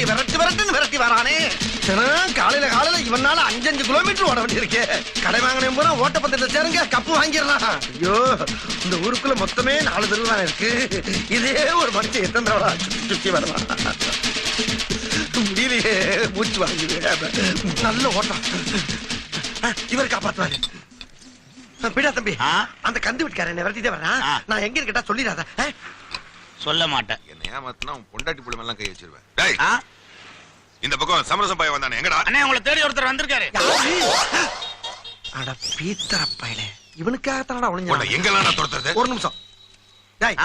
விரட்டி வரானே. காலையில இவனால 5 கிலோமீட்டர் ஓட வேண்டியிருக்கு. கடை வாங்கினேன் பூரா ஓட்டப்பந்தயத்துல சேருங்க, கப்பு வாங்கிடலாம். ஐயோ, இந்த ஊருக்குள்ள மொத்தமே 4 தெரு தான் இருக்கு. இதே ஒரு மனுஷன் எத்தனை தடவை சுத்தி வரலாம். முடியலையே, மூச்சு வாங்குது. நல்ல ஓட்டம். இவர் காப்பாத்துவாரு. பிடா தம்பி, அந்த கந்து வீட்டுக்காரன் விரட்டிட்டே வர்றான். நான் எங்க இருக்கட்டா சொல்லிடாத. சொல்ல மாட்டேன். என்ன ஏமாத்தினா பொண்டாட்டி புள்ள எல்லாம் கை வச்சிருவேன். இந்த பக்கம் சமரசம் பாய் வந்தானே, எங்கடா? அண்ணே, உங்களை தேடி ஒருத்தர் வந்திருக்காரு. அட பீத்தரப்பையில, இவனுக்காகத்தானடா ஒளிஞ்சு எங்கெல்லாம் துரத்துறது? ஒரு நிமிஷம். டேய்,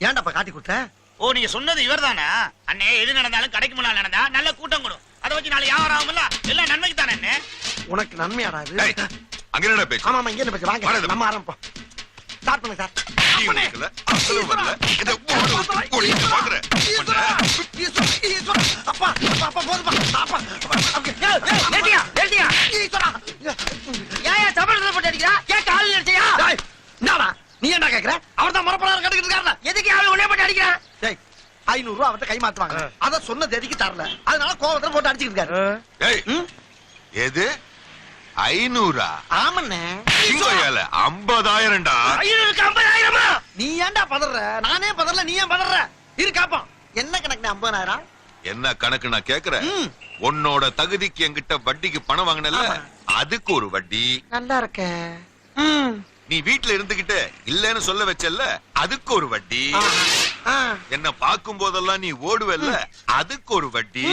ஏன்டாப்பா காட்டி கொடுத்த? ஓ, நீங்க சொன்னது இவர்தானா? அண்ணே, எது நடந்தாலும் கடைக்கு முன்னால நடந்தா நல்ல கூட்டம் கூடும். அதை வச்சு நாளை வியாபாரம் ஆகும்ல, எல்லாம் நன்மைக்கு தானே. அண்ணே, உனக்கு நன்மையாடா இது? அங்க என்னடா பேச்சு? ஆமா, இங்க என்ன பேச்சு? வாங்க நம்ம ஆரம்பிப்போம். ஸ்டார்ட் பண்ணுங்க சார். அப்பா அப்பா போதுப்பா. அப்பா ஏடியா ஏடியா ஈஸ்வரா, ஏன் சபரத்துல போட்டு அடிக்கிறா? ஏன் கால் அடிச்சியா? டேய், என்னடா நீ என்ன கேக்குற? அவர்தான் மரப்பலார கட்டிக்கிட்டு இருக்காருல, எதுக்கு ஆளு உடனே போட்டு அடிக்கிறான்? டேய், 500 ரூபாய் அவர்ட்ட கை மாத்துவாங்க. அத சொன்ன தேதிக்கு தரல, அதனால கோவத்துல போட்டு அடிச்சிட்டு இருக்காரு. டேய், எது 500? ஆமண்ணே, 50,000டா. 500க்கு 50,000? நீ ஏன்டா பதற? நானே பதறல, நீ ஏன் பதற? இரு காப்போம். என்ன கணக்கு 50,000? என்ன கணக்கு நான் கேக்குறேன். உன்னோட தகுதிக்கு என்கிட்ட வட்டிக்கு பணம் வாங்கினல, அதுக்கு ஒரு வட்டி. நல்லா இருக்க. நீ வீட்டுல இருந்துகிட்டு இல்லன்னு சொல்ல வச்சல்ல, அதுக்கு ஒரு வட்டி. என்ன பாக்கும் போதெல்லாம் நீ ஓடுவல்ல, அதுக்கு ஒரு வட்டி.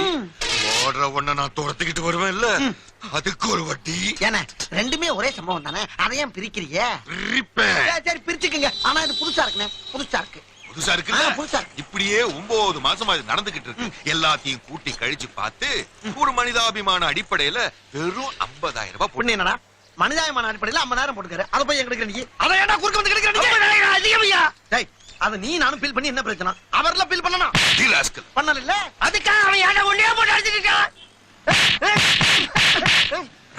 ஓடுற ஒண்ண நான் துரத்துக்கிட்டு வருவேன்ல, அதுக்கு ஒரு வட்டி. ஏன்னா ரெண்டுமே ஒரே சம்பவம் தானே, அதையும் பிரிக்கிறீங்க? சரி பிரிச்சுக்குங்க. ஆனா இது புதுசா இருக்குண்ணே. புதுசா இருக்கு. புதுசா இருக்குல்ல? இப்படியே 9 மாசமா இது நடந்துகிட்டு இருக்கு. எல்லாத்தையும் கூட்டி கழிச்சு பார்த்து ஒரு மனிதாபிமான அடிப்படையில வெறும் 50,000 ரூபாய் பொண்ணு. என்னடா மனிதாபிமான அடிப்படையில 50,000 போட்டுக்கிற? அதை போய் எங்க நீ அதை ஏன்டா குறுக்க வந்து கிடைக்கிறீங்க? டேய், அது நீ நானும் பில் பண்ணி என்ன பிரச்சனை? அவர்ல பில் பண்ணணும். பண்ணல இல்ல, அதுக்காக அவன் ஏன்டா ஒண்ணே போட்டு அடிச்சிட்டு இருக்கான்?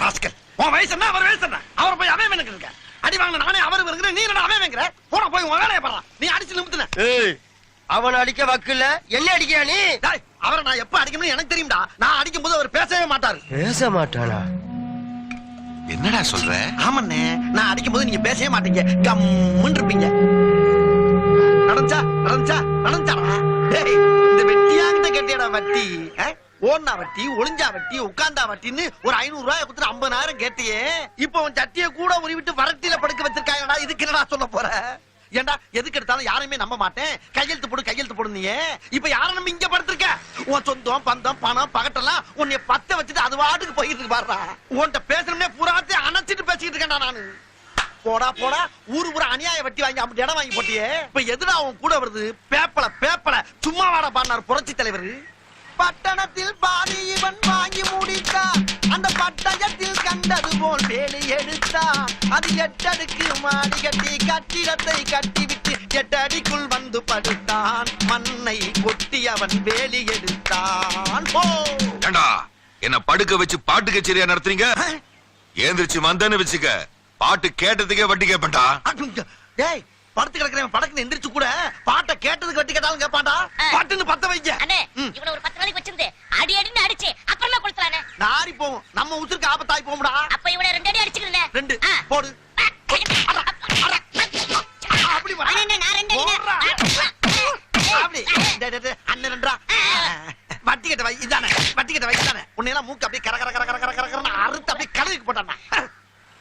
ராஸ்கல், உன் வயசு என்ன, அவர் வயசு என்ன? அவர் போய் அவன் எனக்கு இருக்க அடி வாங்கின நானே அவர் வருகிற, நீ என்ன அவன் வைக்கிற? போட போய் உன் வேலையை பாரு. நீ அடிச்சு நிமித்துன. அவன் அடிக்க வக்கில்ல, என்ன அடிக்கியா நீ? அவரை நான் எப்ப அடிக்கணும்னு எனக்கு தெரியும்டா. நான் அடிக்கும் போது அவர் பேசவே மாட்டாரு. பேச மாட்டானா? என்னடா சொல்ற? ஆமண்ணே, நான் அடிக்கும் போது நீங்க பேசவே மாட்டீங்க, கம்முன்னு இருப்பீங்க. நடந்துச்சா நடந்துச்சா நடந்துச்சாடா? டேய், இந்த வெட்டியாங்கிட்ட கேட்டியடா வட்டி? ஓடுனா வட்டி, ஒளிஞ்சா வட்டி, உட்கார்ந்தா வட்டின்னு ஒரு 500 ரூபாய் கொடுத்து 50,000 கேட்டியே. இப்ப உன் சட்டியை கூட உருவிட்டு வரட்டில படுக்க வச்சிருக்காங்கடா. இதுக்கு என்னடா சொல்ல போற? ஏண்டா எதுக்கு எடுத்தாலும் யாரையுமே நம்ப மாட்டேன், கையெழுத்து போடு கையெழுத்து போடுனியே. இப்ப யார நம்ம இங்க படுத்திருக்க? உன் சொந்தம் பந்தம் பணம் பகட்டெல்லாம் உன்னை பத்த வச்சுட்டு அது வாட்டுக்கு போயிட்டு இருக்கு பாருடா. உன்கிட்ட பேசணும்னே புறாத்தை அணைச்சிட்டு பேசிட்டு இருக்கேன்டா நானு. போடா போடா, ஊரு பூரா அநியாய வட்டி வாங்கி அப்படி இடம் வாங்கி போட்டியே. இப்ப எதுடா உன் கூட வருது? பேப்பல பேப்பல சும்மா வாடா பாடினார் புரட்சி தலைவர். பட்டணத்தில் பாதி இவன் வாங்கி முடித்தான், அந்த பட்டயத்தில் கண்டது போல் வேலை எடுத்தான். அது 8 அடுக்கு மாடி கட்டி கட்டிடத்தை கட்டிவிட்டு 8 அடிக்குள் வந்து படுத்தான். மண்ணை கொட்டி அவன் வேலி எடுத்தான். என்ன படுக்க வச்சு பாட்டு கச்சேரியா நடத்துறீங்க? ஏந்திரிச்சு வந்தேன்னு வச்சுக்க, பாட்டு கேட்டதுக்கே வட்டி கேட்பேன்டா. டேய், படுத்து கிடக்குறேன் படக்குன்னு எந்திரிச்சு கூட பாட்டை கேட்டதுக்கு வட்டி கேட்டாலும் கேட்பான்டா. பாட்டுன்னு பத்த வைக்க. அண்ணே, இவன ஒரு 10 நாளைக்கு வச்சிருந்து அடி அடின்னு அடிச்சு அப்புறமா கொடுத்துறானே. நாரி போவும், நம்ம உசுருக்கு ஆபத்தாய் போகும்டா. அப்ப இவனை 2 அடி அடிச்சுக்கிறேன். 2 போடு. அப்படி வா. அண்ணே, நான் 2 அடி. அப்படி. டேய் அண்ணன் 2டா. வட்டி கேட்ட வை இதானே, வட்டி கேட்ட வை இதானே. உன்னை எல்லாம் மூக்கு அப்படியே கர கர கர கர கர கரன்னு அறுத்து அப்படியே கலருக்கு போட்டானா.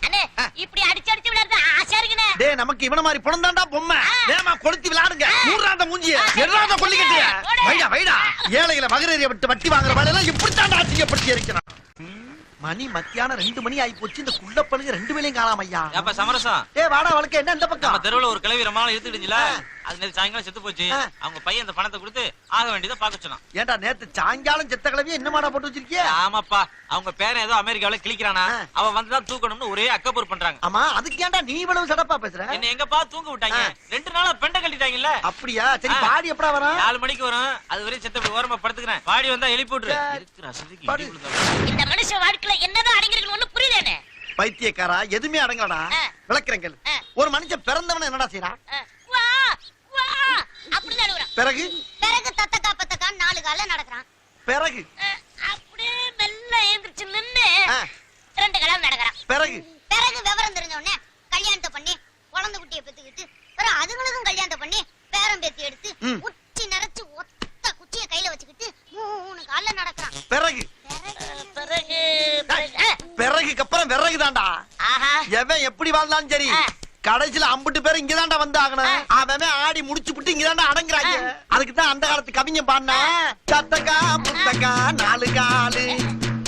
அண்ணே, இப்படி அடிச்சு அடிச்சு விளையாடுறது ஆசையா இருக்குனே. டேய், நமக்கு இவன மாதிரி பொணந்தாண்டா பொம்மை. வேமா கொளுத்தி விளையாடுங்க. மூறாத மூஞ்சிய எறாத கொல்லிக்கிட்டிய. வைடா வைடா. ஏழைகளை மகரேறிய விட்டு வட்டி வாங்குற வேலை எல்லாம் இப்படி தாண்டா அசிங்கப்படுத்தி இருக்கிறான். மணி மத்தியானம் 2 மணி ஆகி போச்சு. இந்த குள்ள பழுங்க 2 வேளையும் காணாம ஐயா. அப்ப சமரசம். ஏய் வாடா வளக்க, என்ன இந்த பக்கம்? நம்ம தெருவுல ஒரு கிழவி ரொம்ப நாள் இருந்துடுச்சுல, அது நேத்து சாயங்காலம் செத்து போச்சு. அவங்க பையன் அந்த பணத்தை கொடுத்து ஆக வேண்டியதை பாக்க சொன்னான். ஏண்டா நேத்து சாயங்காலம் செத்த கிழவிய என்ன மாடா போட்டு வச்சிருக்கிய? ஆமாப்பா, அவங்க பேரன் ஏதோ அமெரிக்காவில கிளிக்கிறானா, அவன் வந்துதான் தூக்கணும்னு ஒரே அக்கபூர் பண்றாங்க. ஆமா, அதுக்கு ஏன்டா நீ இவ்வளவு சடப்பா பேசுற? என்ன எங்கப்பா தூங்க விட்டாங்க? 2 நாளா பெண்ட கட்டிட்டாங்கல்ல. அப்படியா? சரி, பாடி எப்படா வரும்? 4 மணிக்கு வரும். அது வரையும் செத்த இப்படி ஓரமா படுத்துக்கிறேன். பாடி வந்தா எழுப்பி விட்டுரு. இருக்கிற அசதிக்கு இடி விழுந்தா. இந்த மனுஷ வாழ்க்கையில என்னதான் அடங்கிருக்கு ஒண்ணு புரியலனே. பைத்தியக்காரா, எதுமே அடங்கலடா. விளக்குறேன். ஒரு மனுஷன் பிறந்தவன என்னடா செய்றான்? வா வா அப்படி நடுவுறான். பிறகு பிறகு தத்தக்கா பத்தக்கா 4 கால்ல நடக்கறான். பிறகு அப்படியே மெல்ல எழுந்திருச்சு நின்னு ஆ, 2 கலம் நடக்கிறான். பிறகு பிறகு விவரம் தெரிஞ்ச உடனே கல்யாணத்தை பண்ணி குழந்தை குட்டியை பெத்துக்கிட்டு பிறகு அதுங்களுக்கும் கல்யாணத்தை பண்ணி பேரம் பேத்தி எடுத்து ம். உச்சி நிறைச்சு ஒத்த குச்சியை கையில வச்சுக்கிட்டு 3 கால்ல நடக்கிறான். பிறகு பிறகு பிறகுக்கு அப்புறம் விறகு தான்டா. ஆஹா எவன் எப்படி வாழ்ந்தாலும் சரி ஆ. கடைசியில அம்புட்டு பேர் இங்கதான்டா வந்து ஆகணும். அவன் ஆடி முடிச்சு விட்டு இங்கதான்டா அடங்குறாங்க. அதுக்கு தான் அந்த காலத்து கவிஞ பாடினா சத்தக்கா புத்தக்கா 4 காலு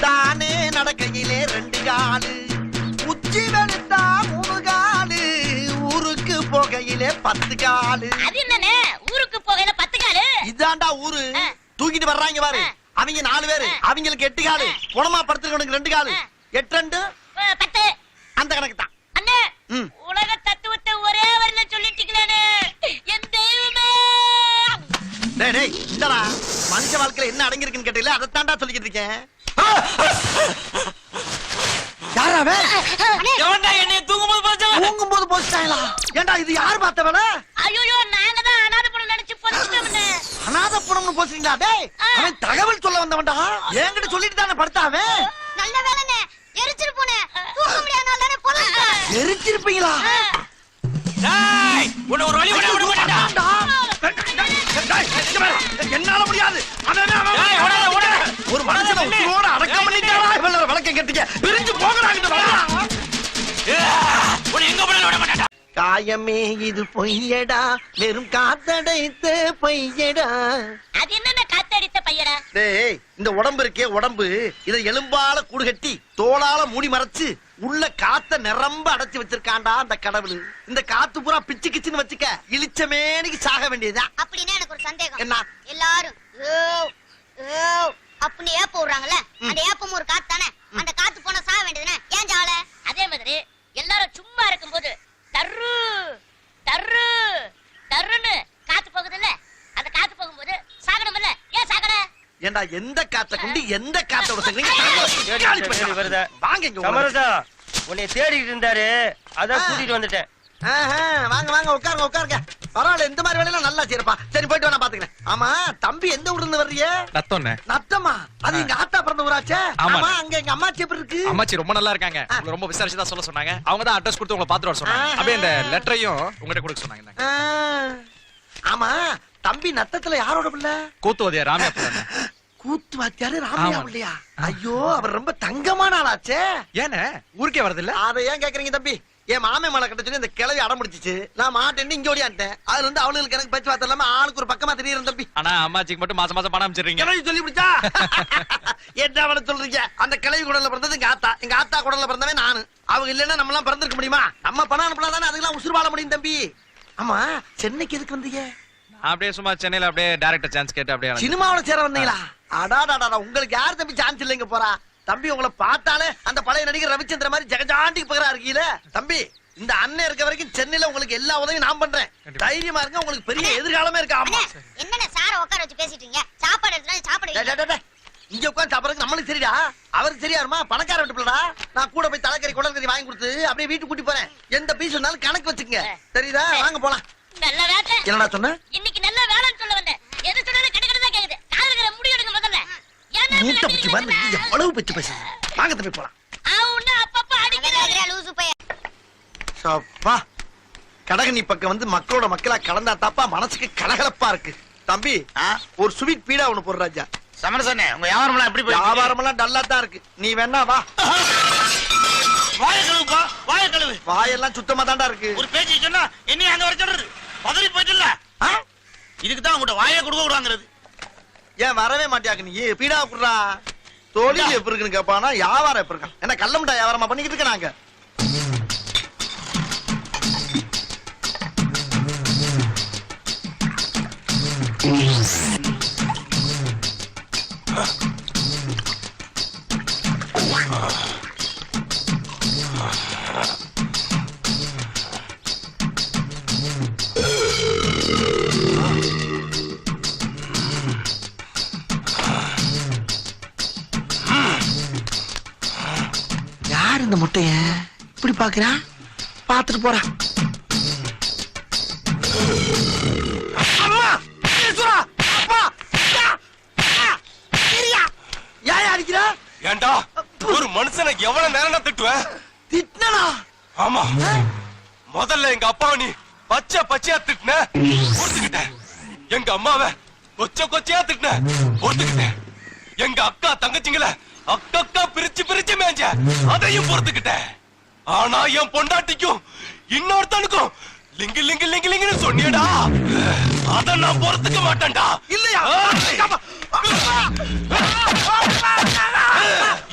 தானே நடக்கையிலே 2 காலு உச்சி வெளுத்தா 3 காலு ஊருக்கு போகையிலே 10 காலு. அது என்னன்னு ஊருக்கு போகையில 10 காலு. இதான்டா ஊரு. ஆ. தூக்கிட்டு வர்றாங்க பாரு. அவங்க 4 பேரு, அவங்களுக்கு 8 காலு. குணமா படுத்துறவனுக்கு 2 காலு. 8 2 10. அந்த கணக்கு தான். அண்ணே ம். உலக தத்துவத்தை ஒரே வரியில சொல்லிட்டீங்களே என் தெய்வமே. டேய் டேய் இந்தடா மனுஷ வாழ்க்கையில என்ன அடங்கி இருக்குன்னு கேட்டீங்களா, அதைத்தான்டா சொல்லிக்கிட்டு இருக்கேன். யாராவே எவன்டா என்னைய தூங்கும்போது போச்சவன்? தூங்கும் போது போச்சுட்டாங்களா? ஏண்டா இது யார் பார்த்தவன? ஐயோ நாங்க தான் அனாதை பணம் நினைச்சு போச்சுட்டோம்னே. அநாத புணம்னு போச்சுங்களா? டேய் அவன் தகவல் சொல்ல வந்தவன்டா. என்கிட்ட சொல்லிட்டு தானே படுத்தாவே. நல்ல வேலைனே எரிச்சிட்டு போனே. தூக்க முடியாதனால தானே போலீஸ். எரிச்சிருப்பீங்களா? டேய் உன்னை ஒரு வழி விட மாட்டேன்டா. டேய், இங்க பாரு. என்னால முடியாது. அவன் டேய், ஓடாத. ஒரு மனுஷனை உயிரோட அடக்கம் பண்ணிட்டாடா. இவளோட வழக்கம் கேட்டீங்க. பிரிஞ்சு போகறாங்க. உன்னை எங்க போனாலும் விட மாட்டேன்டா. காயமே இது பொய்யடா, வெறும் காத்தடைத்த பொய்யடா. அது என்னென்ன காத்தடித்த பையடா? டேய் இந்த உடம்பு இருக்கே உடம்பு, இதை எலும்பால கூடு கட்டி தோளால மூடி மறைச்சு உள்ள காத்த நிரம்ப அடைச்சு வச்சிருக்காண்டா அந்த கடவுள். இந்த காத்து பூரா பிச்சு கிச்சுன்னு வச்சுக்க இளிச்சமேனிக்கு சாக வேண்டியதுதான். அப்படின்னா எனக்கு ஒரு சந்தேகம். என்ன? எல்லாரும் ஓ ஓ அப்படி ஏப்ப விடுறாங்கல்ல, அந்த ஏப்பம் ஒரு காத்து தானே. அந்த காத்து போனா சாக வேண்டியதுனே. ஏன் ஜாவல? அதே மாதிரி எல்லாரும் சும்மா இருக்கும்போது தர்ரு தர்ரு தர்ருன்னு காத்து போகுதுல்ல, அந்த காத்து போகும்போது சாகணும்ல. ஏன் சாகல? ஏண்டா எந்த காத்த கொண்டு எந்த காத்தோட சேர்றீங்க? வருதா? வாங்க இங்க உட்காருங்க. சமரசா உன்னை தேடிட்டு இருந்தாரு, அதான் கூட்டிட்டு வந்துட்டேன். ஆஹா, வாங்க வாங்க உட்காருங்க உட்காருங்க. பரவாயில்ல, இந்த மாதிரி வேலையெல்லாம் நல்லா செய்யறப்பா. சரி போயிட்டு வேணா பாத்துக்கிறேன். ஆமா தம்பி எந்த ஊர்ல இருந்து வர்றீங்க? நத்தோண்ணே. நத்தமா? அது எங்க ஆத்தா பிறந்த ஊராச்சே. ஆமா. ஆமா, அங்க எங்க அம்மாச்சி எப்படி இருக்கு? அம்மாச்சி ரொம்ப நல்லா இருக்காங்க. உங்களை ரொம்ப விசாரிச்சு தான் சொல்ல சொன்னாங்க. அவங்க தான் அட்ரஸ் கொடுத்து உங்களை பாத்துட்டு வர சொன்னாங்க. ஆஹா. அப்படியே இந்த லெட்டரையும் உங்ககிட்ட கொடுக்க சொன்னாங்க. ஆ, ஆமா தம்பி நத்தத்துல யாரோட பிள்ளை? கூத்துவதியா ராமியா பிள்ளை. கூத்து வாத்தியாரு ராமையா ஆமா. பிள்ளையா? ஐயோ அவர் ரொம்ப தங்கமான ஆளாச்சே. ஏன்னு ஊருக்கே வரது இல்ல? அதை ஏன் கேக்குறீங்க தம்பி? என் மாமே மலை கட்ட சொல்லி இந்த கிளவி அடம் பிடிச்சிச்சு. நான் மாட்டேன்னு இங்க ஓடியான்ட்டேன். அதுல இருந்து அவளுக்கு எனக்கு பேச்சு வார்த்தை இல்லாம ஆளுக்கு ஒரு பக்கமா தெரியுறேன் தம்பி. ஆனா அம்மாச்சிக்கு மட்டும் மாசம் மாசம் பணம் அமைச்சிடுறீங்க. கிளவி சொல்லி பிடிச்சா என்ன அவளை சொல்றீங்க? அந்த கிளவி குடல்ல பிறந்தது எங்க ஆத்தா குடல்ல பிறந்தவன் நானு. அவங்க இல்லன்னா நம்ம எல்லாம் பிறந்திருக்க முடியுமா? நம்ம பணம் அனுப்பினா தானே அதுக்கெல்லாம் உசுறு வாழ முடியும் தம்பி. ஆமா சென்னைக்கு எதுக்கு வந்தீங்க? நான் அப்படியே சும்மா சென்னையில அப்படியே டைரக்டர் சான்ஸ் கேட்டு அப்படியே அலைஞ்சேன். சினிமாவோட சேர வந்தீங்களா? அடாடாடா, உங்களுக்கு யார் தம்பி சான்ஸ் இல்லைங்க போறா? தம்பி உங்களை பார்த்தாலே அந்த பழைய நடிகர் ரவிச்சந்திர மாதிரி ஜெகஜாண்டிக்கு பகரா இருக்கீல தம்பி. இந்த அண்ணன் இருக்க வரைக்கும் சென்னையில உங்களுக்கு எல்லா உதவியும் நான் பண்றேன். தைரியமா இருங்க, உங்களுக்கு பெரிய எதிர்காலமே இருக்கு. ஆமா என்னென்ன சார உட்கார வச்சு பேசிட்டு இருக்கீங்க? சாப்பாடு எடுத்துனா சாப்பாடு டேய், டேய், டேய், இங்க உட்கார்ந்து சாப்பிடுறதுக்கு நம்மளுக்கு சரிடா, அவருக்கு சரியாருமா? பணக்கார வீட்டு பிள்ளடா. நான் கூட போய் தலைக்கறி குடல்கறி வாங்கி கொடுத்து அப்படியே வீட்டுக்கு கூட்டி போறேன். எந்த பீஸ் வேணாலும் கணக்கு வச்சுக்கங்க. தெரியுதா? வாங்க போலாம். நல்ல வேலை. என்னடா சொன்ன? இன்னைக்கு நல்ல வேலைன்னு சொல்ல வந்தேன். எது சொன்னாலும் கிடக்கிறதா கேக்குது. காதுல இருக்கிற முடி எடுங்க முதல்ல. ஏன்னா மூட்டை பிடிச்சி வந்து எவ்வளவு பிச்சு பேசு. வாங்க தம்பி போலாம். அவன அப்பப்ப அடிக்கிறாரு. லூசு பைய. அப்பா கடகனி பக்கம் வந்து மக்களோட மக்களா கலந்தா தாப்பா மனசுக்கு கலகலப்பா இருக்கு. தம்பி ஒரு ஸ்வீட் பீடா ஒண்ணு போடுற ராஜா. சமரசண்ணே உங்க வியாபாரம் எல்லாம் எப்படி போயிட்டு இருக்கு? வியாபாரம் எல்லாம் டல்லா தான் இருக்கு. நீ வேணா வா. வாய கழுவுப்பா, வாய கழுவு. வாயெல்லாம் சுத்தமா தான்டா இருக்கு. ஒரு பேச்சு சொன்னா என்ன அங்க வர சொல்றது? பதறி போயிட்டுல. இதுக்கு தான் உங்கள்ட்ட வாயை கொடுக்க விடுவாங்கிறது. ஏன் வரவே மாட்டியாக்கு? நீ பீடா குடுறா. தொழில் எப்படி இருக்குன்னு கேப்பானா, வியாபாரம் எப்படி இருக்கான்? என்ன கள்ள முட்டா வியாபாரமா பண்ணிக்கிட்டு இருக்க? நாங்க யார் இந்த முட்டைய இப்படி பாக்குறா? பாத்துட்டு போறா. அம்மா! ஈஸ்வரா! அப்பா! ஐயா! ஐயா! ஏண்டா ஒரு மனுஷனை எவ்வளவு நேரம் திட்டுவேன்? திட்டினா ஆமா, முதல்ல எங்க அப்பாவை நீ பச்சை பச்சையா திட்டின, பொறுத்துக்கிட்டேன். எங்க அம்மாவை கொச்ச கொச்சையா திட்டின, பொறுத்துக்கிட்டேன். எங்க அக்கா தங்கச்சிங்கள அக்கா பிரிச்சு பிரிச்சு மேஞ்ச, அதையும் பொறுத்துக்கிட்டேன். ஆனா என் பொண்டாட்டிக்கும் இன்னொருத்தனுக்கும் லிங்கு லிங்கு லிங்கு லிங்குன்னு சொன்னியடா, அத நான் பொறுத்துக்க மாட்டேன்டா. இல்லையா?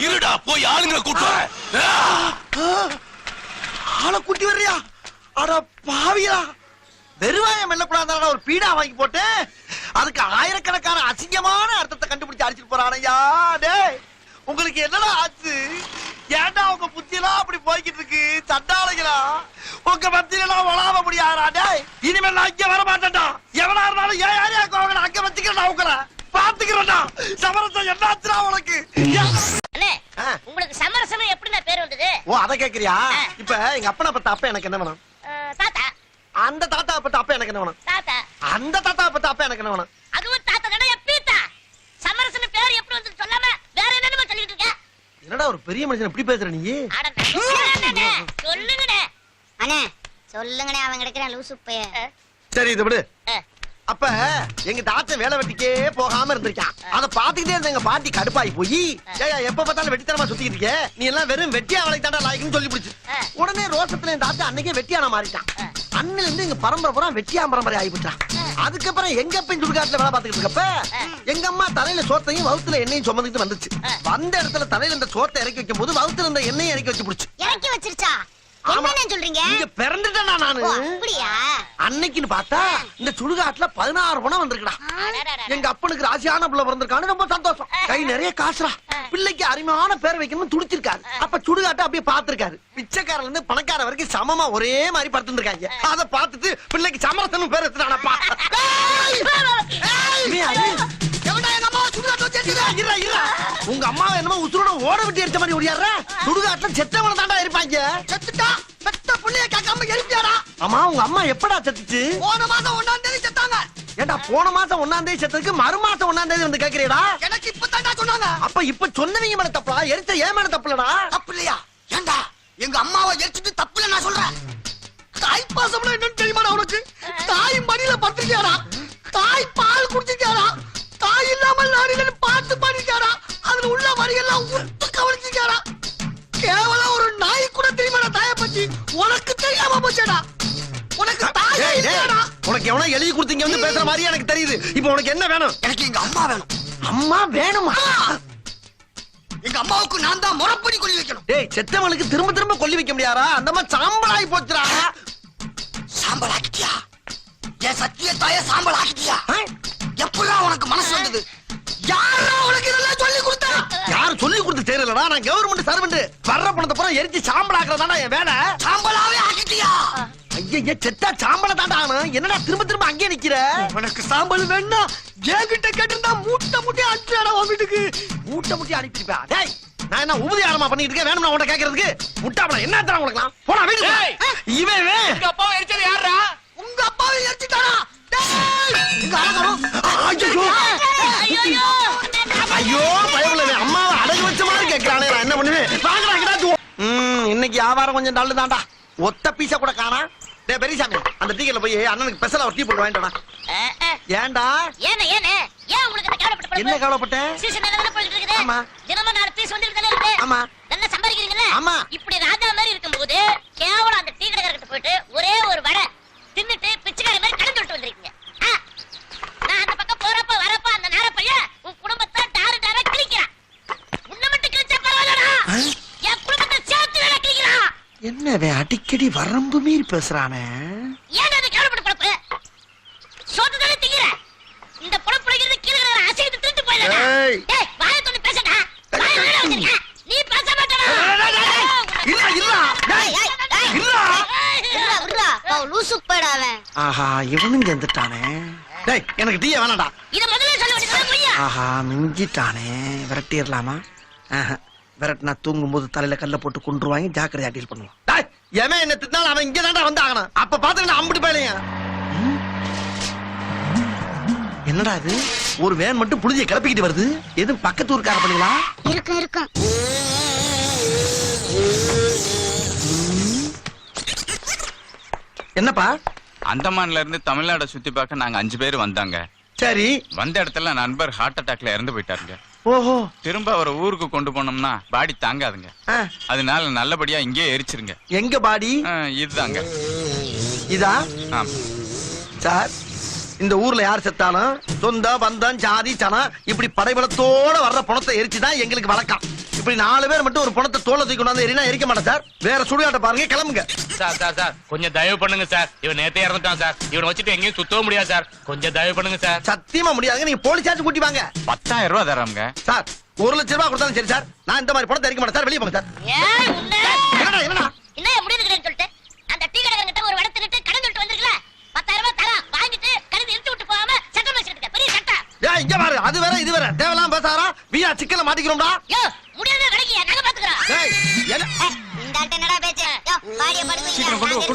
இருடா, போய் ஆளுங்களை கூட்டு வரேன். ஆளை கூட்டி வர்றியா? அட பாவியா, வெறுவாயம் மெல்லக்கூடாது ஒரு பீடா வாங்கி போட்டு அதுக்கு ஆயிரக்கணக்கான அசிங்கமான அர்த்தத்தை கண்டுபிடிச்சு அடிச்சிட்டு போறானையா. டேய், உங்களுக்கு என்னடா ஆச்சு? ஏன்டா உங்க புத்தியெல்லாம் அப்படி போய்கிட்டு இருக்கு? சண்டாளைகளா, உங்க மத்தியிலாம் வளாவ முடியாதா? டேய், இனிமேல் நான் இங்க வர மாட்டேன்டா. எவனா இருந்தாலும் ஏன் யாரையா கோவங்கள அங்க வச்சுக்கிறேன், உங்களை பாத்துக்கிறேன்டா. சமரசம் என்னாச்சுடா உனக்கு? அண்ணே, உங்களுக்கு சமரசம் எப்படிண்ணே பேர் வந்தது? ஓ, அத கேக்குறியா? இப்ப எங்க அப்பனை பத்த அப்ப எனக்கு என்ன வேணும்? தாத்தா. அந்த தாத்தா பத்த அப்ப எனக்கு என்ன வேணும்? தாத்தா. அந்த தாத்தா பத்த அப்ப எனக்கு என்ன வேணும்? அதுவும் தாத்தா தானே, எப்பீத்தா. சமரசம் பேர் எப்படி வந்து சொல்லாம வேற என்னன்னு சொல்லிட்டு இருக்க? என்னடா ஒரு பெரிய மனுஷன் இப்படி பேசுற நீ? அட சொல்லுங்கண்ணே, சொல்லுங்கண்ணே. அண்ணே சொல்லுங்கண்ணே, அவன் கிடைக்கிறான் லூசு பைய. சரி, இது விடு. அப்ப எங்க தாத்தா வேலை வெட்டிக்கே போகாம இருந்திருக்கான். அத பாத்துக்கிட்டே இருந்த எங்க பாட்டி கடுப்பாயி போய், ஏயா எப்ப பார்த்தாலும் வெட்டித்தனமா சுத்திட்டு இருக்க, நீ எல்லாம் வெறும் வெட்டியா வேலைக்கு தாண்டா லாய்க்குன்னு சொல்லி பிடிச்சு. உடனே ரோசத்துல என் தாத்தா அன்னைக்கே வெட்டியான மாறிட்டான். அண்ணில இருந்து எங்க பரம்பரை பூரா வெட்டியா பரம்பரை ஆகிவிட்டான். அதுக்கப்புறம் எங்க அப்ப சுடுகாட்டுல வேலை பார்த்துக்கிட்டு இருக்கப்ப எங்க அம்மா தலையில சோத்தையும் வவுத்துல எண்ணெயும் சுமந்துட்டு வந்துச்சு. வந்த இடத்துல தலையில இந்த சோத்தை இறக்கி வைக்கும் போது வவுத்துல இருந்த எண்ணெயும் இறக்கி வச்சு பிடிச்சு. இறக்கி வச்சிருச்சா? என்னன்னு சொல்றீங்க? இங்க பிறந்துட்டேனா நானு? அப்படியா? அன்னைக்குன்னு பார்த்தா இந்த சுடுகாட்டுல 16 பணம் வந்திருக்குடா. எங்க அப்பனுக்கு ராசியான பிள்ளை பிறந்திருக்கான்னு ரொம்ப சந்தோஷம். கை நிறைய காசுரா. பிள்ளைக்கு அருமையான பேர் வைக்கணும்னு துடிச்சிருக்காரு. அப்ப சுடுகாட்டை அப்படியே பாத்துருக்காரு. பிச்சைக்காரல இருந்து பணக்கார வரைக்கும் சமமா ஒரே மாதிரி படுத்துருக்காங்க. அத பார்த்துட்டு பிள்ளைக்கு சமரசனும் பேர் எடுத்துட்டானப்பா. உங்க அம்மா என்னமோ உசுரோட ஓட விட்டு எரிச்ச மாதிரி ஓடியாடுற. சுடுகாட்டுல செத்தவன தாண்டா இருப்பாங்க. செத்துட்டா பெத்த புள்ளைய கேட்காம எரிப்பியாடா. ஆமா, உங்க அம்மா எப்படா செத்துச்சு? போன மாசம் 1ஆம் தேதி செத்தாங்க. ஏண்டா, போன மாசம் 1ஆம் தேதி செத்ததுக்கு மறு மாசம் 1ஆம் தேதி வந்து கேக்குறீடா? எனக்கு இப்பதான்டா சொன்னாங்க. அப்ப இப்ப சொன்னவங்க மேல தப்பா, எரிச்ச ஏன் மேல தப்புலடா? தப்பு இல்லையா? ஏண்டா, எங்க அம்மாவை எரிச்சிட்டு தப்பு இல்ல நான் சொல்றேன். தாய் பாசம்னா என்னன்னு தெரியுமா உனக்கு? தாய் மடியில படுத்துக்கியாரா, தாய் பால் குடிச்சிருக்காரா, தாய் இல்லாமல் நாடில பார்த்து பண்ணிருக்காரா, அதுல உள்ள வரியெல்லாம் உத்து கவனிச்சிருக்காரா. கேவலம் ஒரு நாய் கூட தெரியுமா தாய பத்தி? உனக்கு தெரியாம போச்சேடா. உனக்கு தாயே இல்லடா. உனக்கு எவனோ எழுதி கொடுத்தீங்க வந்து பேசுற மாதிரி எனக்கு தெரியுது. இப்போ உனக்கு என்ன வேணும்? எனக்கு எங்க அம்மா வேணும். அம்மா வேணுமா? எங்க அம்மாவுக்கு நான் தான் முறப்படி கொல்லி வைக்கணும். டேய், செத்தவனுக்கு திரும்ப திரும்ப கொல்லி வைக்க முடியாரா? அந்த மாதிரி சாம்பலாகி போச்சுடா. சாம்பல் ஆக்கிட்டியா? என் சத்திய தாய சாம்பல் ஆக்கிட்டியா? எப்பலாம் உனக்கு மனசு வந்தது? யாரா உனக்கு இதெல்லாம் சொல்லி கொடுத்தா? யாரு சொல்லி கொடுத்து தெரியலடா. நான் கவர்மெண்ட் சர்வெண்ட். வர்ற பணத்தை பூரா எரிச்சு சாம்பல் ஆக்குறதாடா என் வேலை. சாம்பலாவே ஆக்கிட்டியா? ஐயா, செத்தா சாம்பல தாண்டா ஆகணும். என்னடா திரும்ப திரும்ப அங்கே நிக்கிற? உனக்கு சாம்பல் வேணா என்கிட்ட கேட்டிருந்தா மூட்டை மூட்டை அனுப்பிடா உன் வீட்டுக்கு. மூட்டை மூட்டை அனுப்பிப்பா. டேய், நான் என்ன உபதி ஆரமா பண்ணிட்டு இருக்கேன்? வேணும்னா உன்கிட்ட கேட்கறதுக்கு முட்டாப்படா என்ன தரேன் உனக்கு? போடா வீட்டுக்கு. இவன் உங்க அப்பாவை எரிச்சது யாரா? உங்க அப்பாவை எரிச்சிட்டாரா? ஐயோ, பயவுல அம்மாவை அடகு வச்ச மாதிரி கேட்கிறானே. நான் என்ன பண்ணுவேன்? இன்னைக்கு வியாபாரம் கொஞ்சம் டல்லு தாண்டா. ஒத்த பீசா கூட காணா. டேய் பெரியசாமி, அந்த டீக்கெட்ல போய் அண்ணனுக்கு ஸ்பெஷலா ஒரு டீ போட்டு வாங்கிட்டு வா. ஏன்டா? ஏனே ஏன் உங்களுக்கு இந்த கவலைப்பட்ட? என்ன கவலைப்பட்டேன்? சீசன் நல்லா போயிட்டு இருக்குது. ஆமா. தினமும் 4 பீஸ் வந்துட்டு தானே இருக்கு. ஆமா. நல்லா சம்பாதிக்கிறீங்கல? ஆமா. இப்படி ராஜா மாதிரி இருக்கும்போது கேவலம் அந்த டீ கடைக்காரர்கிட்ட போயிட்டு ஒரே ஒரு வடை தின்னுட்டு பிச்சைக்கார மாதிரி கடன் சொல்லிட்டு வந்திருக்கீங்க. நான் அந்த பக்கம் போறப்ப வரப்ப அந்த நேர பையன் உன் குடும்பத்தை டாரு டாரா கிழிக்கிறான். உன்னை மட்டும் கிழிச்சா பரவாயில்லடா, என் குடும்பத்தை சேர்த்து வேலை கிழிக்கிறான். என்னவே அடிக்கடி வரம்பு மீறி பேசுறானே? ஏன் அது கேவலப்பட்ட பொழப்பு? சோத்து தானே திங்கிற. இந்த பொழப்பு பிடிக்கிறது கீழே அசைத்து திருட்டு போயிடா. ஏய், டேய் வாயை தொட்டு பேசடா. வாயை வேற வச்சிருக்க. நீ பேச மாட்டடா. இல்ல இல்ல. டேய் இல்ல. விட்றா விட்றா, லூசு பையடா அவன். ஆஹா, இவனும் சேர்ந்துட்டானே. டேய், எனக்கு டீயே வேணாம்டா. இத முதல்ல சொல்ல வேண்டியது பொய்யா? ஆஹா, மிஞ்சிட்டானே. விரட்டிடலாமா? விரட்டினா தூங்கும் போது தலையில கல்ல போட்டு கொண்டுருவாங்க. ஜாக்கிரதையா டீல் பண்ணுவான். டேய், எவன் என்ன திட்டினாலும் அவன் இங்க தாண்டா வந்து ஆகணும். அப்ப பாத்துக்கிட்டு அம்பிட்டு போயிலையா? என்னடா இது ஒரு வேன் மட்டும் புழுதியை கிளப்பிக்கிட்டு வருது எது பக்கத்து ஊருக்கார பண்ணீங்களா? இருக்கும் இருக்கும். என்னப்பா? அந்தமான்ல இருந்து தமிழ்நாட சுத்தி பார்க்க நாங்க 5 பேர் வந்தாங்க. சரி. வந்த இடத்துல நண்பர் ஹார்ட் அட்டாக்ல இறந்து போயிட்டாருங்க. ஓஹோ. திரும்ப அவரை ஊருக்கு கொண்டு போனோம்னா பாடி தாங்காதுங்க. அதனால நல்லபடியா இங்கே எரிச்சிருங்க. எங்க பாடி? இதுதாங்க. இதா? ஆமா சார், இந்த ஊர்ல யார் செத்தாலும் சொந்த பந்தம் ஜாதி சனம் இப்படி படைபலத்தோட வர்ற பணத்தை எரிச்சுதான் எங்களுக்கு வழக்கம். இப்படி 4 பேர் மட்டும் ஒரு பணத்தை தோலை தூக்கி கொண்டாந்து எரினா எரிக்க மாட்டேன் சார். வேற சுடுகாட்ட பாருங்க, கிளம்புங்க. சார் கொஞ்சம் தயவு பண்ணுங்க சார். இவன் நேத்தே இறந்துட்டான் சார். இவனை வச்சுட்டு எங்கேயும் சுத்தவும் முடியாது சார். கொஞ்சம் தயவு பண்ணுங்க சார். சத்தியமா முடியாதுங்க. நீங்க போலீஸாச்சும் கூட்டி வாங்க. 10,000 ரூபாய் தராங்க சார். 1 லட்சம் ரூபாய் கொடுத்தாலும் சரி சார். நான் இந்த மாதிரி பணத்தை எரிக்க மாட்டேன் சார். வெளியே போங்க சார். என்னடா என்ன முடியுதுன்னு சொல்லிட்டு அந்த டீ கடைக்காரங்கிட்ட ஒரு வடத்துக்கிட்டு கடன் சொல்லிட்டு வந்திருக்கல, 10,000 ரூபாய் தரா வாங்கிட்டு கடன் எடுத்து விட்டு போகாம சட்டம் வச்சிருக்க பெரிய சட்டம். இங்க பாரு, அது வேற இது வேற தேவலாம் பேசாரா? வீணா சிக்கல மாட்டிக்கிறோம்டா. முடியாத கடைக்கு நாங்க பாத்துக்கறோம். என்ன இந்த ஆட்ட என்னடா பேச்சு? யோ பாடிய படுங்க. சீக்கிரம் கொண்டு வா.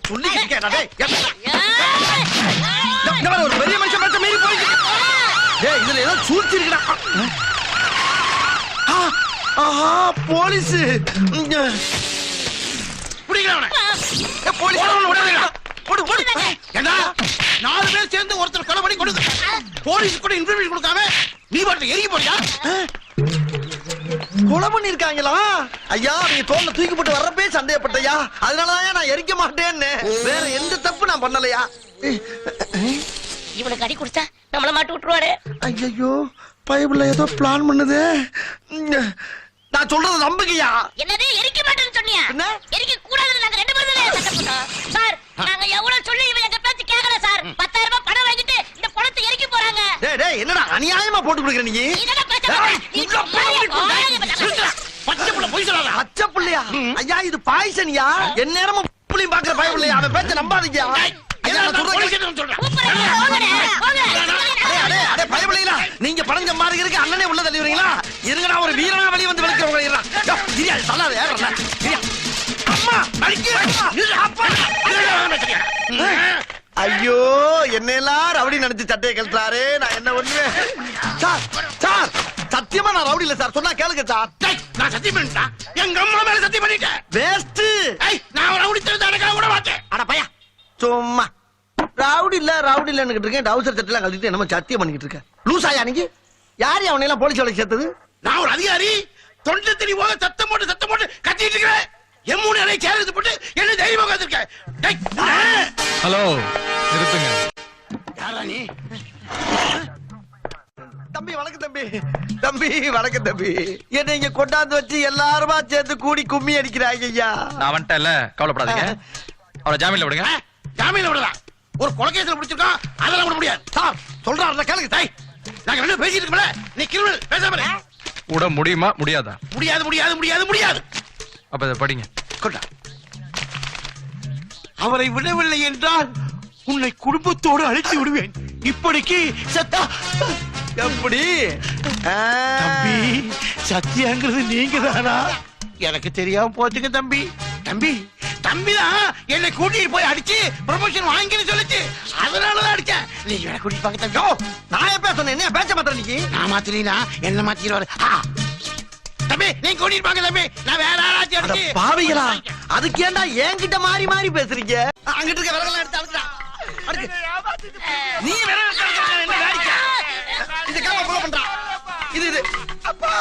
சொல்லிக்கிட்டு இருக்கேன்டா டேய். இந்த மாதிரி ஒரு பெரிய மனுஷன் பேச்ச மீறி போயிட்டு. டேய், இதுல ஏதோ சூழ்ச்சி இருக்குடா. ஆஹா, போலீஸ். பிடிக்கிறவன போலீஸ் போடு போடு. ஏண்டா 4 பேர் சேர்ந்து ஒருத்தர் கொலை பண்ணி கொடுங்க. போலீஸ் கூட இன்ஃபர்மேஷன் கொடுக்காம நீ பாட்டு எரிக்க போறியா? கொலை பண்ணிருக்காங்களா? ஐயா, நீங்க தோல்ல தூக்கி போட்டு வர்றப்பே சந்தேகப்பட்டையா. அதனாலதான் நான் எரிக்க மாட்டேன்னு. வேற எந்த தப்பு நான் பண்ணலையா? இவனுக்கு அடி கொடுத்தா நம்மள மாட்டி விட்டுருவாரு. ஐயோ, பைபிள்ல ஏதோ பிளான் பண்ணுது. நான் சொல்றது நம்புங்கயா. என்னது எரிக்க மாட்டேன்னு சொன்னியா? என்ன? எரிக்க கூடாதுன்னு நாங்க 2 பேரும் தான் சட்டம் போட்டோம். சார், நாங்க எவ்வளவு சொல்லி இவன் எங்க பேச்சு கேட்கல சார். 10,000 ரூபாய் பணம் வாங்கிட்டு இந்த பணத்தை எரிக்க போறாங்க. டேய் டேய், என்னடா அநியாயமா போட்டு கொடுக்குற நீ? இதெல்லாம் பேச பச்சை புள்ள போய் சொல்லாத. பச்சை புள்ளையா? ஐயா, இது பாய்சனியா? எந்நேரமும் புள்ளையும் பாக்குற பய புள்ளையா? அவன் பேச்ச நம்பாதீங்க. நீங்க பணம் சம்பாதிக்கிறதுக்கு அண்ணனே உள்ள தள்ளிடுறீங்களா? இருங்கடா, ஒரு வீரனா வெளியே வந்து விளக்கிறவங்க. ஐயோ, என்னெல்லாம் ரவுடி நினைச்சு சட்டையை கழட்டாரு. நான் என்ன பண்ணுவேன் சார்? சார், சத்தியமா நான் ரவுடி இல்ல சார். சொன்னா கேளுங்க சார். நான் சத்தியம் பண்ணிட்டேன். எங்க அம்மா மேல சத்தியம் பண்ணிட்டேன். வேஸ்ட். நான் ரவுடி தெரிஞ்ச கூட மாட்டேன். அட பையா, சும்மா ரவுடி இல்லன்னு இருக்கேன். டவுசர் சட்டெல்லாம் கழட்டிட்டு என்னமோ சத்தியம் பண்ணிக்கிட்டு இருக்க. லூசாயா நீங்க? யாரு அவனை எல்லாம் போலீஸ் வேலைக்கு சேர்த்தது? நான் ஒரு அதிகாரி. தொண்டை தண்ணி போக சத்தம் போட்டு கத்திட்டு இருக்கிறேன். எம்மூணு அறை சேர்ந்து போட்டு என்ன தைரியமா கத்திருக்கேன். ஹலோ, நிறுத்துங்க. யாரா நீ? தம்பி வணக்கம் தம்பி. தம்பி வணக்கம் தம்பி. என்ன இங்க கொண்டாந்து வச்சு எல்லாருமா சேர்ந்து கூடி கும்மி அடிக்கிறாங்க ஐயா. நான் வந்துட்டேன்ல, கவலைப்படாதீங்க. அவரை ஜாமீன்ல விடுங்க. ஜாமீன்ல விடலாம். ஒரு கொலைகேஸ்ல பிடிச்சிருக்கோம், அதெல்லாம் விட முடியாது. சார் சொல்றாருல கேளுங்க. தாய், நாங்க ரெண்டு பேசிட்டு இருக்கோம்ல, நீ கிரிமினல் பேசாம இரு. விட முடியுமா முடியாதா? முடியாது முடியாது முடியாது முடியாது. அப்ப இதை படிங்க. கொண்டா. அவரை விடவில்லை என்றால் உன்னை குடும்பத்தோடு அழைத்து விடுவேன். இப்படிக்கு சத்தா எப்படி தம்பி? சத்தியாங்கிறது நீங்க தானா? எனக்கு தெரியாம போச்சுங்க தம்பி. தம்பி தம்பிதான் என்னை கூட்டிட்டு போய் அடிச்சு ப்ரமோஷன் வாங்கின்னு சொல்லிச்சு. அதனாலதான் அடிச்சேன். நீங்க என்ன கூட்டிட்டு பாக்க தம்பி. நான் எப்ப சொன்னேன்? என்ன பேச்ச மாத்திர நீ? நான் மாத்தினா என்ன மாத்திடுவாரு. தம்பி நீங்க கூட்டிட்டு பாக்க தம்பி. நான் வேற ஆராய்ச்சி அடிச்சு பாவிகளா, அதுக்கு ஏன்டா என்கிட்ட மாறி மாறி பேசுறீங்க? அங்கிட்டு இருக்க விறகெல்லாம் எடுத்து அழுத்துடா. நீ விறகு என்ன வேடிக்கை? இது காம புள்ள பண்றா. இது அப்பா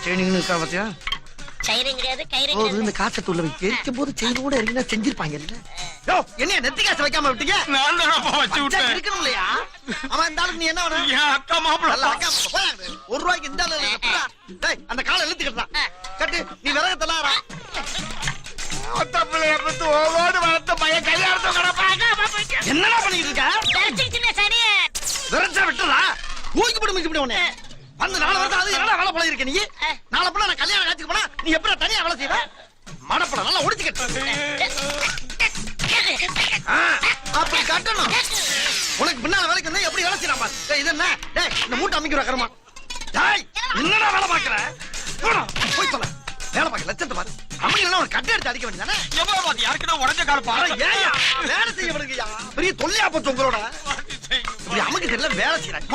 செயினிங் இருக்கா பாத்தியா? செயினிங் கிடையாது, கயிறு ஓ, இந்த காசை துள்ள வைக்க எரிக்கும் போது செயினோட இறங்கினா செஞ்சிருப்பாங்க இல்ல? யோ, என்ன நெத்தி காசை வைக்காம விட்டீங்க? நான் தான் வச்சு விட்டேன். இருக்கணும் இல்லையா? அவன் இந்த ஆளுக்கு நீ என்ன வேணும்? என் அக்கா மாப்பிள்ள. நல்ல அக்கா போறாங்க. 1 ரூபாய்க்கு இந்த ஆளு இல்ல. டேய், அந்த காலை இழுத்து கட்டலாம். கட்டு, நீ விறகு தள்ளாரா. தப்பிள்ளைய பத்து ஓவோடு வளர்த்த பையன் கையாளத்தை என்னடா பண்ணிட்டு இருக்க? சின்ன சனி விரட்ட விட்டுறா. ஊக்கி போட்டு மிச்சு உடனே வந்து 4 வருஷம் அது என்னடா வேலை பழகி இருக்க நீ? நாளை போல நான் கல்யாணம் காட்சிக்கு போனா நீ எப்படி தனியா வேலை செய்வ? மடப்பட நல்லா ஒடிச்சுக்கிட்டு அப்படி கட்டணும். உனக்கு பின்னால வேலைக்கு இருந்தா எப்படி வேலை செய்யறான் பாரு. டேய், இது என்ன? டேய், இந்த மூட்டை அமைக்கிற கருமா. டேய், என்னடா வேலை பாக்குற? போய் சொல்ல. வேலை பார்க்க லட்சத்தை பாரு அவங்க ஒரு கட்டை எடுத்து அடிக்க வேண்டியதானே யாருக்கிட்ட உடஞ்ச கால ஏய்யா, வேலை செய்ய விடுங்கய்யா பெரிய தொல்லையா போச்சு உங்களோட இப்படி அமுக்கு தெரியல வேலை செய்யறாங்க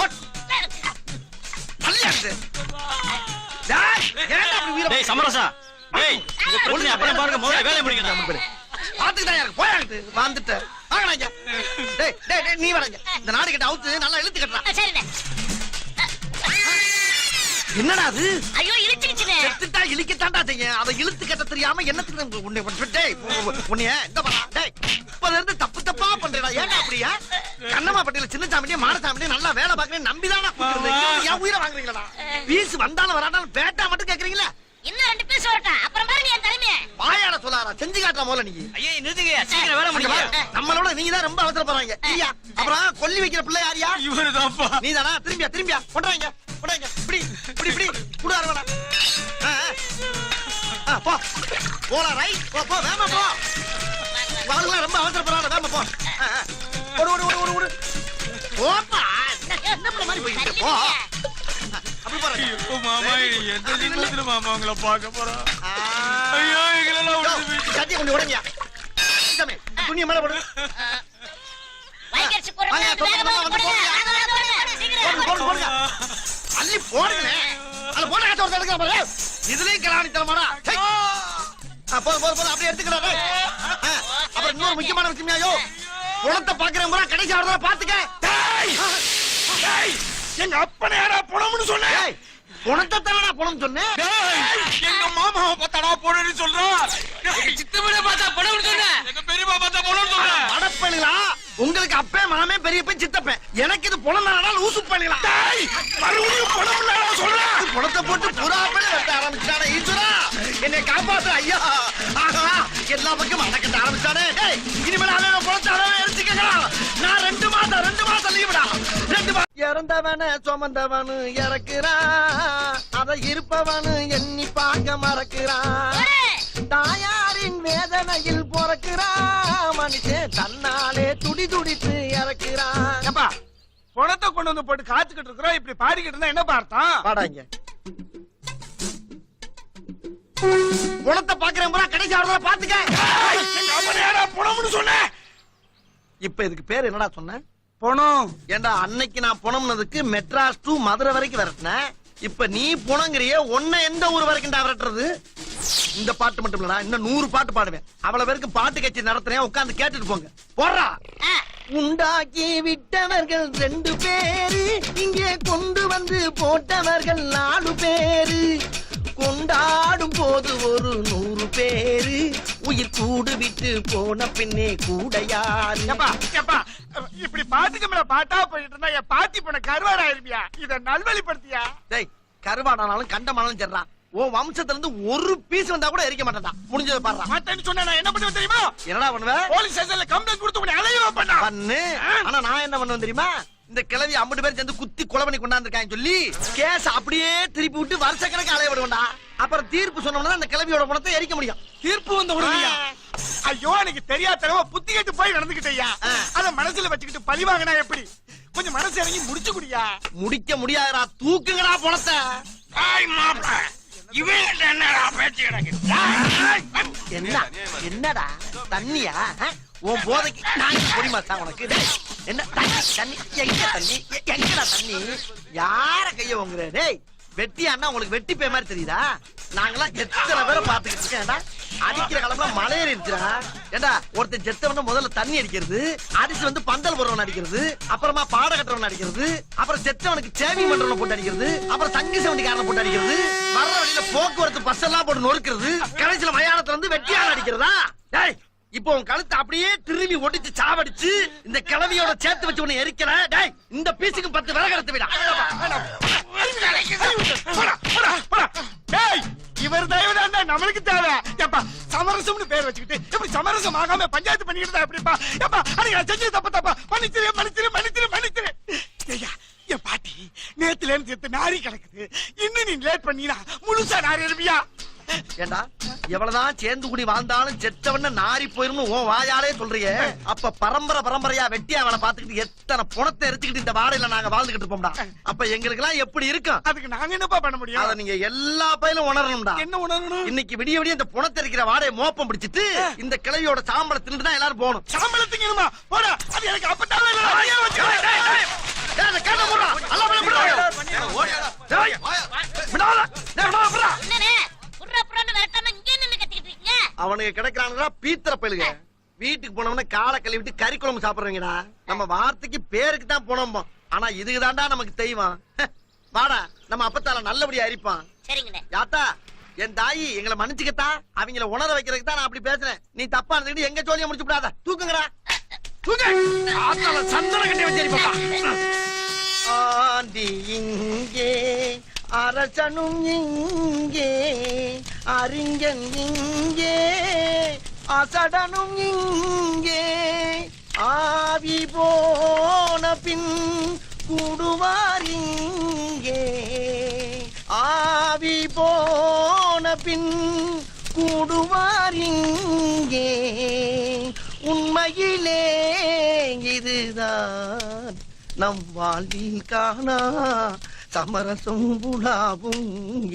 சமரசா அப்புறம் பாருங்க முதல்ல வேலையை முடிக்கணும் பாத்துக்கிட்டா போயாங்கிட்டு வந்துட்டு வாங்க நீ வராங்க இந்த நாடு கிட்ட அவுத்து நல்லா இழுத்து கட்டுறான் சரிண்ணே. என்னடா அது ஐயோ இழுத்துக்கிச்சுனே. செத்துட்டா இழுக்கத்தாண்டா செய்ய அதை இழுத்து கட்ட தெரியாம என்னத்துக்கு உன்னைய இந்த பாரா டேய் இப்பல இருந்து தப்பு தப்பா பண்றடா ஏன்டா அப்படியா கண்ணம்மா பட்டியில சின்ன சாமியே மாடசாமியே நல்லா வேலை பாக்குறேன் நம்பிதானா கூப்பிட்டு என் உயிரை வாங்குறீங்களா வீசு வந்தாலும் வராட்டாலும் பேட்டா மட்டும் கேக்குறீங்களா இன்னும் 2 பீஸ் வரட்டும் அப்புறம் பாருங்க என் தலைமையை. வாயாட சொல்லாரா செஞ்சு காட்டுற போல நீ ஐயே நிறுத்துங்க சீக்கிரம் வேலை முடிங்க நம்மளோட நீங்க தான் ரொம்ப அவசரப்படுறாங்க ஐயா அப்புறம் கொல்லி வைக்கிற பிள்ளை யாரியா இவருதான்ப்பா நீதானா திரும்பியா கொண்டாங்க இப்படி குடு அரவணா போ போடா ரைட் போ வேமா போ வாங்கலாம் ரொம்ப அவசரப்படுறாங்க வேமா போ ஓடு போப்பா என்ன பண்ண மாதிரி போயிட்டு போ அப்படி போறேன் இப்போ மாமா எந்த ஜென்மத்துல மாமா உங்களை பார்க்க போறோம் ஐயோ எங்களெல்லாம் சத்திய கொண்டு உடங்கியா துணியை மேல போடு வைக்கரிசி போடுங்க வேகமா போடுங்க சீக்கிரம் போடுங்க அள்ளி போடுங்க அத போட ஆட்ட ஒரு எடுக்க பாரு இதுலயும் கலாணி தரமாடா போது அப்படியே எடுத்துக்கடா அப்புறம் இன்னொரு முக்கியமான விஷயம் ஐயோ குளத்தை பாக்குறவங்க கடைசி ஆடுறத பாத்துக்க எங்க அப்பனை யாரா பணம்னு சொன்னேன் குணத்தை தானடா பணம் சொன்னேன் எங்க மாமாவை பார்த்தாடா போனேன்னு சொல்றான் சித்தப்பட பார்த்தா படம் சொன்னேன் எங்க பெரியப்பா பார்த்தா பணம் சொன்னேன் அடப்பணிகளா உங்களுக்கு அப்பே மாமே பெரியப்பன் சித்தப்பன் எனக்கு இது பணம் தானடா லூசு பண்ணிகளா மறுபடியும் பணம் சொல்றேன் பணத்தை போட்டு புறாப்படி வெட்ட ஆரம்பிச்சானே ஈஸ்வரா என்னை காப்பாத்து ஐயா ஆகா எல்லா பக்கம் அடக்கட்ட ஆரம்பிச்சானே இனிமேல் அவன் பணத்தை எடுத்துக்கலாம் நான் 2 மாசம் லீவுடா 2 மாசம் இறந்தவன சுமந்தவனு இறக்குறான் அதை இருப்பவனு எண்ணி பார்க்க மறக்கிறான் தாயாரின் வேதனையில் பிறக்கிறான் மனுஷன் தன்னாலே துடித்து இறக்கிறான் பணத்தை கொண்டு வந்து போட்டு காத்துக்கிட்டு இருக்கிறோம் இப்படி பாடிக்கிட்டு இருந்தா என்ன பார்த்தோம் பாடாங்க குணத்தை பாக்குறேன் கடைசி ஆடுறத பாத்துக்க எங்க அப்பனை யாரா பணம்னு சொன்னேன் இப்ப இதுக்கு பேர் என்னடா சொன்ன பணம் ஏண்டா அன்னைக்கு நான் புணம்னதுக்கு மெட்ராஸ் டு மதுரை வரைக்கும் விரட்டினேன் இப்ப நீ புணங்கிறிய உன்னை எந்த ஊர் வரைக்கும் விரட்டுறது இந்த பாட்டு மட்டும் இல்லடா இன்னும் 100 பாட்டு பாடுவேன் அவ்வளவு பேருக்கு பாட்டு கட்சி நடத்துறேன் உட்கார்ந்து கேட்டுட்டு போங்க போடுறா உண்டாக்கி விட்டவர்கள் 2 பேரு இங்கே கொண்டு வந்து போட்டவர்கள் 4 பேரு கொண்டாடும் போது ஒரு 100 பேரு உயிர் கூடு விட்டு போன பின்னே கூட யாரு இப்படி பாட்டுக்கு மேல பாட்டா போயிட்டு இருந்தா என் பாட்டி போன கருவாடா இருப்பியா இத நல்வழிப்படுத்தியா டேய் கருவாடானாலும் கண்டமானாலும் சரிடா உன் வம்சத்துல இருந்து ஒரு பீஸ் வந்தா கூட எரிக்க மாட்டேன்டா முடிஞ்சதை பாடுறா மாட்டேன்னு சொன்னா நான் என்ன பண்ணுவேன் தெரியுமா என்னடா பண்ணுவேன் போலீஸ் ஸ்டேஷன்ல கம்ப்ளைண்ட் கொடுத்து உன்னை அலையவா பண்ணு ஆனா நான் என்ன பண்ணுவேன் தெரியுமா இந்த கிழவி 50 பேர் சேர்ந்து குத்தி கொலை பண்ணி கொண்டாந்துருக்காங்க சொல்லி கேஸ் அப்படியே திருப்பி விட்டு வருஷ கணக்கு அலைய விடுவேன்டா அப்புறம் தீர்ப்பு சொன்னோம்னா அந்த கிழவியோட பணத்தை எரிக்க முடியும் தீர்ப்பு வந்து விடுவியா ஐயோ எனக்கு தெரியாதனமா புத்தி கட்டு போய் நடந்துகிட்டயா அத மனசுல வச்சுக்கிட்டு பழி வாங்கினா எப்படி கொஞ்சம் மனசு இறங்கி முடிச்சு குடியா முடிக்க முடியாதுடா தூக்குங்கடா பணத்தை என்னடா தண்ணியா உன் போதைக்கு நான் பொடிமாசா உனக்கு என்ன தண்ணி எங்கடா தண்ணி யார கைய வாங்குற டேய் வெட்டி அண்ணா உங்களுக்கு வெட்டி பே மாதிரி தெரியுதா நாங்கெல்லாம் எத்தனை பேரை பாத்துக்கிட்டு இருக்கேன்டா அடிக்கிற காலத்துல மலையேறி இருக்கிறா ஏண்டா ஒருத்தன் செத்தவன முதல்ல தண்ணி அடிக்கிறது அடிச்சு வந்து பந்தல் போடுறவன் அடிக்கிறது அப்புறமா பாட கட்டுறவன் அடிக்கிறது அப்புறம் செத்தவனுக்கு சேவிங் பண்றவன போட்டு அடிக்கிறது அப்புறம் தங்கி சவண்டிக்காரனை போட்டு அடிக்கிறது வர்ற வழியில போக்குவரத்து பஸ் எல்லாம் போட்டு நொறுக்கிறது கடைசியில மயானத்துல வந்து வெட்டியான அடிக்கிறதா டேய் இப்போ உன் கழுத்தை அப்படியே திரும்பி ஒடிச்சு சாவடிச்சு இந்த கிழவியோட சேர்த்து வச்சு உன்னை எரிக்கிற டேய் இந்த பீஸுக்கு 10 விறகு எடுத்து விடா இவர் தயவுதான் நம்மளுக்கு தேவை ஏப்பா சமரசம்னு பேர் வச்சுக்கிட்டு எப்படி சமரசம் ஆகாம பஞ்சாயத்து பண்ணிக்கிட்டு எப்படிப்பா ஏப்பா அன்னைக்கு நான் செஞ்சது தப்பா மன்னிச்சிரு ஐயா என் பாட்டி நேத்துல இருந்து செத்து நாரி கிடக்குது இன்னும் நீ லேட் பண்ணினா முழுசா நாரி இருப்பியா ஏண்டா எவ்வளவுதான் சேர்ந்து கூடி வாழ்ந்தாலும் செத்தவன நாரி போயிரும்னு உன் வாயாலே சொல்றியே. அப்ப பரம்பரையா வெட்டி அவளை பாத்துக்கிட்டு எத்தனை பணத்தை எரிச்சுக்கிட்டு இந்த வாடையில நாங்க வாழ்ந்துகிட்டு இருப்போம்டா. அப்ப எங்களுக்கு எல்லாம் எப்படி இருக்கும்? அதுக்கு நாங்க என்னப்பா பண்ண முடியும்? அத நீங்க எல்லா பயிலும் உணரணும்டா. என்ன உணரணும்? இன்னைக்கு விடிய இந்த பணத்தை இருக்கிற வாடையை மோப்பம் பிடிச்சிட்டு இந்த கிழவியோட சாம்பலை தின்னுட்டு தான் எல்லாரும் போகணும். சாம்பளத்துக்கு போடா. அது எனக்கு அப்பத்தாவே இல்ல. என்னண்ணே புர்ரா புர்ரான்னு விரட்டாம இங்க நின்னு கத்திக்கிட்டு இருக்கீங்க? அவனுக்கு கிடைக்கிறானுங்களா பீத்திர பயிலுங்க. வீட்டுக்கு போனோம்னா காலை கழுவிட்டு கறி குழம்பு சாப்பிடுறீங்கடா. நம்ம வார்த்தைக்கு பேருக்கு தான் போனோம். ஆனா இதுக்குதான்டா நமக்கு தெய்வம். வாடா நம்ம அப்பத்தால நல்லபடியா அரிப்பான். சரிங்கண்ணே. யாத்தா என் தாயி எங்களை மன்னிச்சுக்கத்தா. அவங்கள உணர வைக்கிறதுக்கு தான் நான் அப்படி பேசுறேன். நீ தப்பா இருந்துக்கிட்டு எங்க ஜோலியை முடிச்சு விடாத. தூக்குங்கடா தூக்கு. ஆத்தால சந்தன கட்டி வச்சிருப்பா. ஆண்டி இங்கே அரசனும் இங்கே அறிஞன் இங்கே அசடனும் இங்கே ஆவி போன பின் கூடுவார் இங்கே ஆவி போன பின் கூடுவார் இங்கே உண்மையிலே இதுதான் நம் வாழ்வில் காணா சமரசம் புலாவும்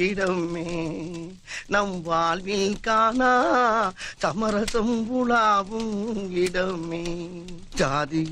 இடமே. நம் வாழ்வில் காணா சமரசம் புலாவும் இடமே. ஜாதி